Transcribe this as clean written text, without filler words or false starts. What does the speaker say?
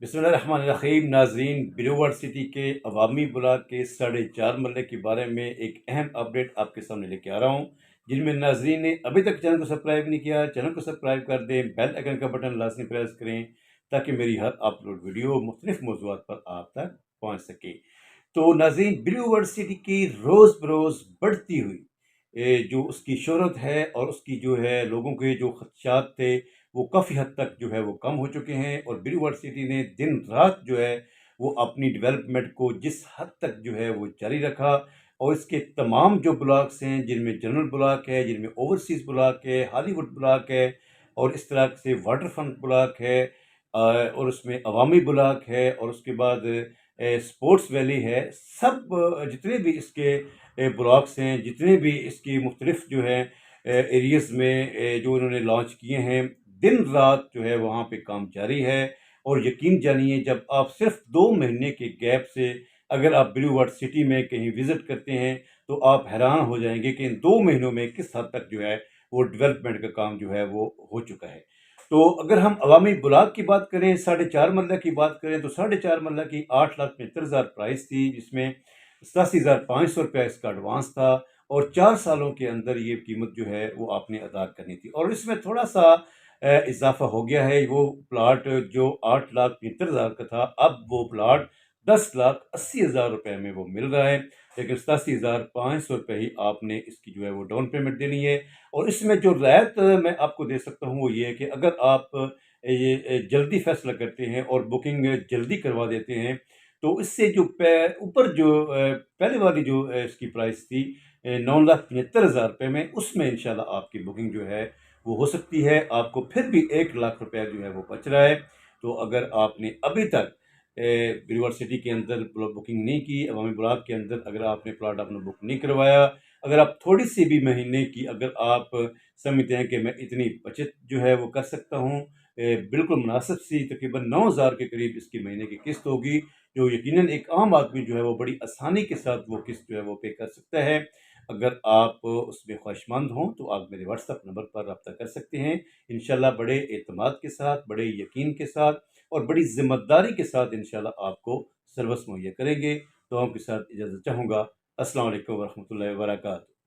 बिस्मिल्लाहिर्रहमानिर्रहीम। नाजरीन, ब्लूवर्ड सिटी के अवामी ब्लॉक के 4.5 मरले के बारे में एक अहम अपडेट आपके सामने लेके आ रहा हूँ। जिनमें नाजरीन ने अभी तक चैनल को सब्सक्राइब नहीं किया, चैनल को सब्सक्राइब कर दें, बेल आइकन का बटन लाजमी प्रेस करें ताकि मेरी हर अपलोड वीडियो मुख्तलिफ मौज़ूआत पर आप तक पहुँच सके। तो नाज़रीन, ब्लूवर्ड सिटी की रोज़ बरोज़ बढ़ती हुई जो उसकी शोहरत है और उसकी जो है लोगों के जो खदशात थे वो काफ़ी हद तक जो है वो कम हो चुके हैं। और ब्लूवर्ड सिटी ने दिन रात जो है वो अपनी डेवलपमेंट को जिस हद तक जो है वो जारी रखा। और इसके तमाम जो ब्लॉक्स हैं, जिनमें जनरल ब्लॉक है, जिनमें ओवरसीज़ ब्लॉक है, हॉलीवुड ब्लॉक है, और इस तरह से वाटर फ्रंट ब्लॉक है, और उसमें अवामी ब्लॉक है, और उसके बाद स्पोर्ट्स वैली है। सब जितने भी इसके ब्लॉक्स हैं, जितने भी इसकी मुख्तलिफ जो है एरियाज़ में जो इन्होंने लॉन्च किए हैं, दिन रात जो है वहाँ पे काम जारी है। और यकीन जानिए, जब आप सिर्फ 2 महीने के गैप से अगर आप ब्लूवर्ड सिटी में कहीं विज़िट करते हैं तो आप हैरान हो जाएंगे कि इन 2 महीनों में किस हद तक जो है वो डेवलपमेंट का काम जो है वो हो चुका है। तो अगर हम अवामी ब्लॉक की बात करें, 4.5 मरला की बात करें, तो 4.5 मरला की 8,75,000 प्राइस थी, जिसमें 87,500 रुपया इसका एडवांस था। और 4 सालों के अंदर ये कीमत जो है वो आपने अदा करनी थी। और इसमें थोड़ा सा इजाफा हो गया है। वो प्लाट जो 8,75,000 का था, अब वो प्लाट 10,80,000 रुपये में वो मिल रहा है। लेकिन 87,500 रुपये ही आपने इसकी जो है वो डाउन पेमेंट देनी है। और इसमें जो रियायत मैं आपको दे सकता हूँ वो ये है कि अगर आप ये जल्दी फैसला करते हैं और बुकिंग जल्दी करवा देते हैं तो इससे जो ऊपर जो पहले वाली जो इसकी प्राइस थी 9,75,000 रुपये में, उसमें इंशाल्लाह आपकी बुकिंग जो है वो हो सकती है। आपको फिर भी 1 लाख रुपया जो है वो बच रहा है। तो अगर आपने अभी तक यूनिवर्सिटी के अंदर बुकिंग नहीं की, अवामी ब्लॉक के अंदर अगर आपने प्लॉट अपना बुक नहीं करवाया, अगर आप थोड़ी सी भी महीने की अगर आप समझते हैं कि मैं इतनी बचत जो है वो कर सकता हूँ, बिल्कुल मुनासिब सी तकरीबन 9,000 के करीब इसकी महीने की किस्त होगी, जो यकीनन एक आम आदमी जो है वो बड़ी आसानी के साथ वो किस्त जो है वो पे कर सकता है। अगर आप उसमें ख्वाहिशमंद हों तो आप मेरे व्हाट्सएप नंबर पर रब्ता कर सकते हैं। इंशाल्लाह बड़े एतमाद के साथ, बड़े यकीन के साथ और बड़ी ज़िम्मेदारी के साथ इंशाल्लाह आपको सर्विस मुहैया करेंगे। तो आपके साथ इजाज़त चाहूँगा। अस्सलाम वालेकुम वरहमतुल्लाहि वबरकातुहू।